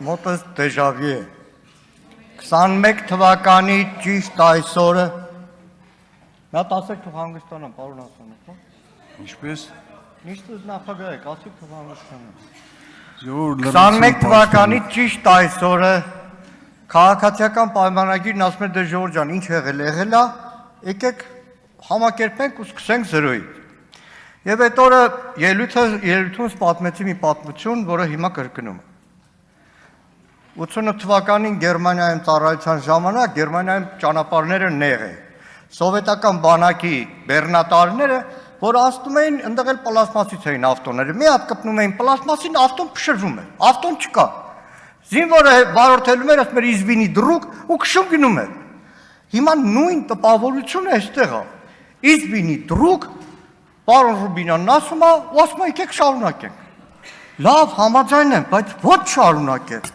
մոտս դեժավի է 21 թվականի ճիշտ այսօրը նա 10 թվականի հանգստանամ, պարոն Ասանով, Ինչպես Ինչպես նախագահ եք, ասեք թող հանգստանամ 21 թվականի ճիշտ այսօրը քաղաքացիական պայմանագիրն ասում է դե Ժողովուրդ ջան, ինչ եղել է, եկեք համակերպենք ու սկսենք զրոյից Եվ այդ օրը ելույթումս պատմեցի մի պատմություն, որը հիմա կրկնում եմ 88 թվականին Գերմանիայում ծառայության ժամանակ Գերմանիայում ճանապարհները նեղ է Սովետական բանակի բեռնատարները, որ ասում էին, ընդեղ էլ պլաստմասից էին ավտոները, մի հատ կպնում էին պլաստմասին, ավտոն փշրվում է, ավտոն չկա Զինվորը վարորդելում էր, ասում էր իզվինի դրուկ ու քշում գնում էր Հիմա նույն տպավորությունը այստեղ է Իզվինի դրուկ Պարոն Ռուբինյանն ասում է, ու ասում է, եկեք շարունակենք Լավ, համաձայն եմ, բայց ո՞նց շարունակեմ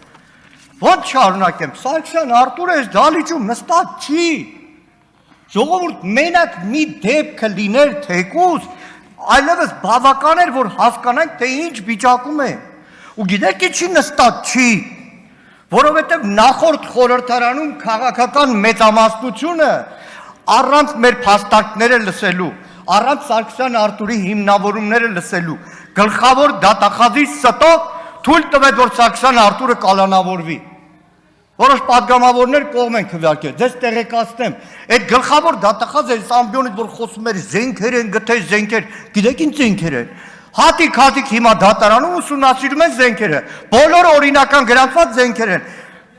Ո՞նց շարունակեմ, Սարգսյան Արտուրը այս դալիճում նստած չի Ժողովուրդ մենակ մի դեպքը լիներ թեկուզ, այլևս բավական էր, որ հասկանանք, թե ինչ վիճակում է Ու գիտեք ինչի նստած չի, որովհետև նախորդ խորհրդարանում քաղաքական մեծամասնությունը առանց մեր փաստարկները լսելու, առանց Սարգսյան Արտուրի հիմնավորումները լսելու, գլխավոր դատախազի ստով թույլ տվեց, որ Սարգսյան Արտուրը կալանավորվի Որոշ պատգամավորներ կողմ են քվեարկել, ձեզ տեղեկացնեմ, այդ գլխավոր դատախազը այս ամբիոնից, որ խոսում էր զենքեր են գտել զենքեր, գիտեք ինչ զենքեր են, հատիկ հիմա դատարանում ուսումնասիրում են զենքերը, բոլոր օրինական գրանցված զենքեր են,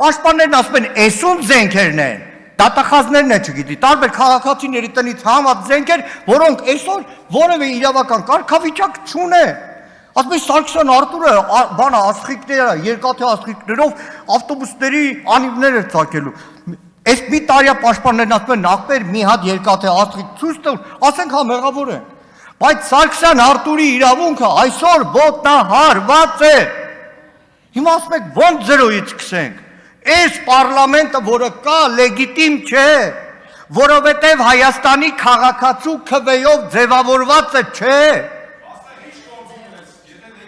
պաշտպաններն ասում են, էսում զենքերն են, դատախազներն է չգիտի, տարբեր քաղաքացիների տնից համած զենքեր, որոնք այսօր որևէ իրավական կարգավիճակ չունեն Ասում է Սարգսյան Արտուրը բանա աստղիկները, երկաթե աստղիկներով ավտոբուսների անիվներ էր ծակելու։ Այս մի տարիա պաշտպաններն ասում են նախբեր մի հատ երկաթե աստղիկ ցույց տուր, ասենք հա մեղավոր են։ Բայց Սարգսյան Արտուրի իրավունքը այսօր ոտնահարված է։ Հիմա ասում եք ո՞նց զրոյից սկսենք։ Այս պարլամենտը, որը կա, լեգիտիմ չէ, որովհետև Հայաստանի քաղաքացու քվեով ձևավորված չէ։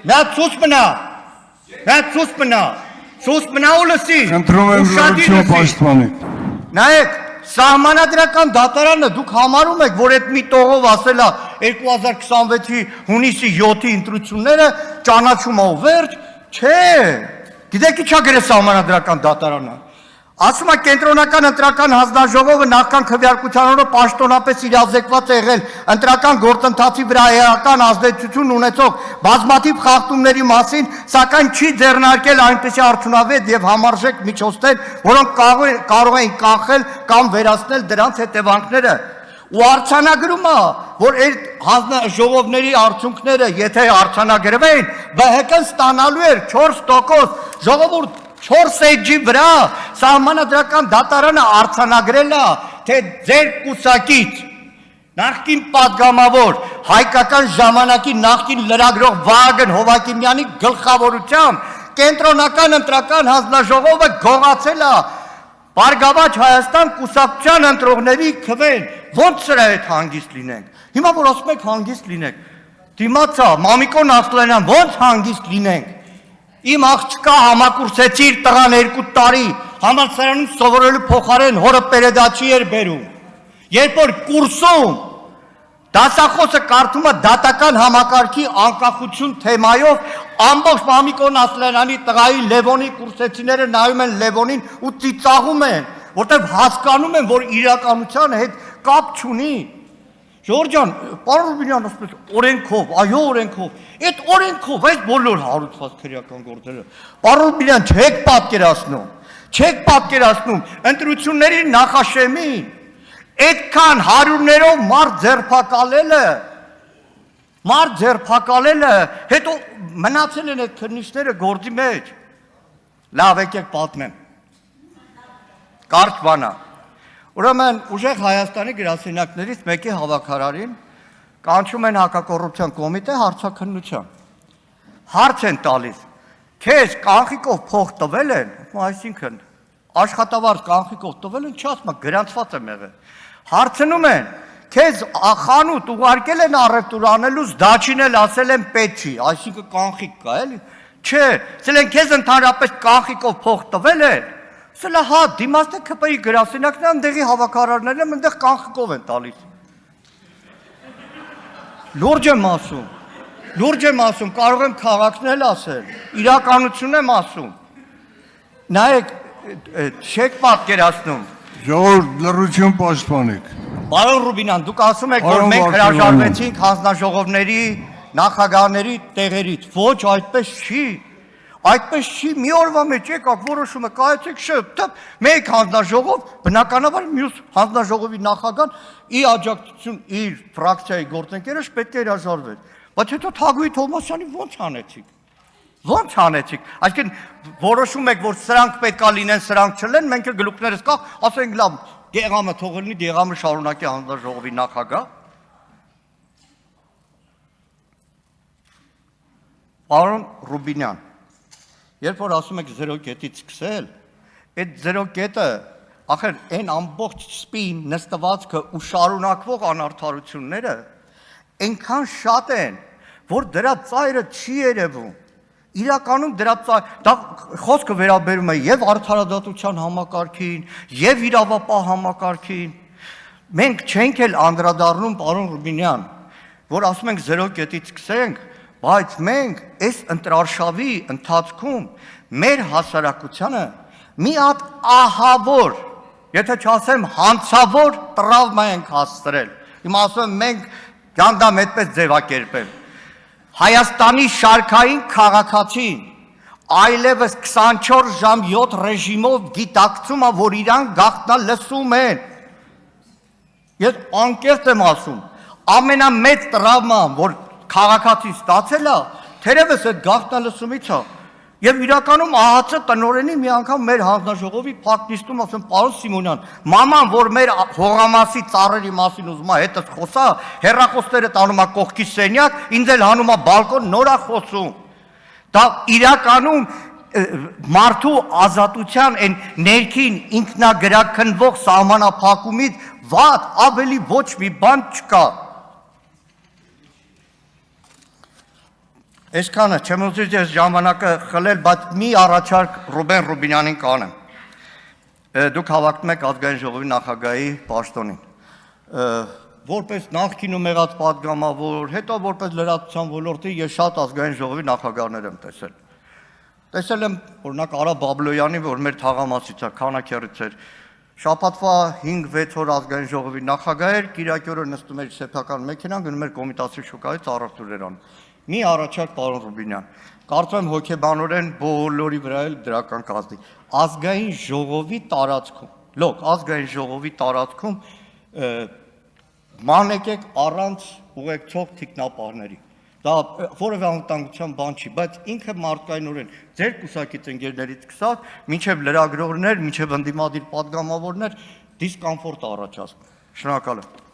Նա ցույց մնա ու լսի Ընտրում եմ լրություն պաշտպանեք Նայեք, սահմանադրական դատարանը դուք համարում եք, որ այդ մի տողով ասել է 2026-ի հունիսի 7-ի ընտրությունները ճանաչում է ու վերջ, չէ, գիտեք ինչա գրել սահմանադրական դատարանը Ասում է կենտրոնական ընտրական հանձնաժողովը նախքան քվեարկության օրը պաշտոնապես իրազեկված է եղել ընտրական գործընթացի վրա էական ազդեցություն ունեցող բազմաթիվ խախտումների մասին, սակայն չի ձեռնարկել այնպիսի արդյունավետ եւ համարժեք միջոցներ, որոնք կարող էին կանխել կամ վերացնել դրանց հետևանքները։ Ու արձանագրում է, որ այդ հանձնաժողովների արդյունքները, եթե արձանագրվեն, ԲՀԿ-ն ստանալու էր 4%, ժողովուրդ 4 էջի վրա սահմանադրական դատարանը արձանագրել է, թե ձեր կուսակից նախկին պատգամավոր հայկական ժամանակի նախկին լրագրող Վահագն Հովակիմյանի գլխավորությամբ կենտրոնական ընտրական հանձնաժողովը գողացել է Բարգավաճ Հայաստան կուսակցության ընտրողների քվեն, ո՞նց սրա հետ հանգիստ լինենք։ Հիմա որ ասում եք հանգիստ լինենք, դիմացա Մամիկոն Ասլանյան, ո՞նց հանգիստ լինենք։ Իմ աղջկա համակուրսեցի իր տղան 2 տարի, համալսարանում սովորելու փոխարեն հորը պերեդաչի էր բերում։ Երբ որ կուրսում դասախոսը կարդում է դատական համակարգի անկախություն թեմայով, ամբողջ Մամիկոն Ասլանյանի տղայի Լևոնի կուրսեցիները նայում են Լևոնին ու ծիծաղում են, որտեղ հասկանում են, որ իրականության հետ կապ չունի։ Ժողովուրդ ջան, պարոն Ռուբինյան ասում է օրենքով, այո օրենքով, այդ օրենքով այս բոլոր հարուցված քրեական գործերը, պարոն Ռուբինյան չեք պատկերացնում, ընտրությունների նախաշեմին, այդքան հարյուրներով մարդ ձերբակալելը, հետո մնացել են այդ քննիչները գործի մեջ, լավ եկեք պատմեմ, կարճ բան է Ուրեմն ուժեղ Հայաստանի գրասենյակներից մեկի հավաքարարին կանչում են հակակոռուպցիոն կոմիտե հարցաքննության։ Հարց են տալիս. Քեզ կանխիկով փող տվել են, այսինքն աշխատավարձ կանխիկով տվել են, չասում գրանցված եմ եղել։ Հարցնում են. Քեզ խանութ ուղարկել են առևտուր անելուց դաչին էլ ասել են պետք չի, այսինքն կանխիկ կա էլի։ Չէ, ցելեն քեզ ընդհանրապես կանխիկով փող տվել է։ Սա հա դիմացը ԿՊ-ի գրասենյակն է, այնտեղի հավաքարարներն են, այնտեղ կանխիկով են տալիս։ Լուրջ եմ ասում, կարող եմ քաղաքն էլ ասել, իրականություն եմ ասում։ Նայեք, չեք պատկերացնում։ Ժողովուրդ, լռություն պաշտպանեք։ Պարոն Ռուբինյան, դուք ասում եք, որ մենք հրաժարվեցինք հանձնաժողովների, նախագահների տեղերից։ Ոչ, այդպես չի։ Այդպես չի, մի օրվա մեջ եկաք որոշումը կայացեք շփ, մեկ հանձնաժողով, բնականաբար մյուս հանձնաժողովի նախագահան ի աջակցություն իր ֆրակցիայի գործընկերը պետք է հրաժարվեր։ Բայց հետո Թագուհի Թովմասյանի ո՞նց անեցիք։ Այսինքն որոշում եք, որ սրանք պետքա լինեն, սրանք չլեն, մենք էլ գլուխներս կախ, ասենք լավ, Դեղամը թողել լինի, Դեղամը շարունակի հանձնաժողովի նախագահ։ Պարոն Ռուբինյան, երբ որ ասում եք 0 կետից սկսել, այդ 0 կետը, ախր այն ամբողջ սպին նստվածքը ու շարունակվող անարդարությունները այնքան շատ են, որ դրա ծայրը չի երևում։ Իրականում դրա դա խոսքը վերաբերում է եւ արդարադատության համակարգին, եւ իրավապահ համակարգին։ Մենք չենք էլ անդրադառնում, պարոն Ռուբինյան, որ ասում ենք 0 կետից սկսենք, բայց մենք այս ընտրարշավի ընթացքում մեր հասարակությանը մի հատ ահավոր, եթե չասեմ հանցավոր տրավմա ենք հասցրել։ Հիմա ասում եմ մենք գանդամ այդպես ձևակերպել։ Հայաստանի շարքային քաղաքացին այլևս 24 ժամ 7 ռեժիմով գիտակցում է, որ իրան գաղտնա լսում են։ Ես անկեղծ եմ ասում, ամենամեծ տրավման, որ քաղաքացին ստացել է, թերևս այդ գաղտնա լսումից է։ Եվ իրականում ԱՀԾ տնօրենի մի անգամ մեր հանձնաժողովի փակ նիստում ասում, պարոն Սիմոնյան, մաման, որ մեր հողամասի ծառերի մասին ուզում է հետս խոսա, հեռախոսները տանում է կողքի սենյակ, ինձ էլ հանում է բալկոն, նոր է խոսում։ Դա իրականում մարդու ազատության այն ներքին ինքնագրաքննվող սահմանափակումից վատ ավելի ոչ մի բան չկա։ Այսքանը չեմ ուզում ես ժամանակը խլել, բայց մի առաջարկ Ռուբեն Ռուբինյանին կանեմ։ Դուք հավակնում եք ազգային ժողովի նախագահի պաշտոնին։ Որպես նախկինում եղած պատգամավոր, հետո որպես լրատվության ոլորտի ես շատ ազգային ժողովի նախագահներ եմ տեսել։ Տեսել եմ օրինակ Արա Բաբլոյանի, որ մեր թաղամասից է, քանակերից էր։ Շաբաթվա 5-6 օր ազգային ժողովի նախագահ էր, կիրակի օրը նստում էր սեփական մեքենան, գնում էր Կոմիտասի շուկայից առևտուրեր անում։ Մի առաջարկ պարոն Ռուբինյան, կարծում եմ հոգեբանորեն բոլորի վրա էլ դրական կազմի։ Ազգային ժողովի տարածքում, ազգային ժողովի տարածքում մանեկեք առանց ուղեկցող թիկնապահների։ Դա որևէ անվտանգության բան չի, բայց ինքը մարդկայնորեն ձեր կուսակից ընկերներից սկսած, մինչև լրագրողներ, մինչև ընդդիմադիր պատգամավորներ դիսկոմֆորտ առաջացնում։ Շնորհակալ եմ։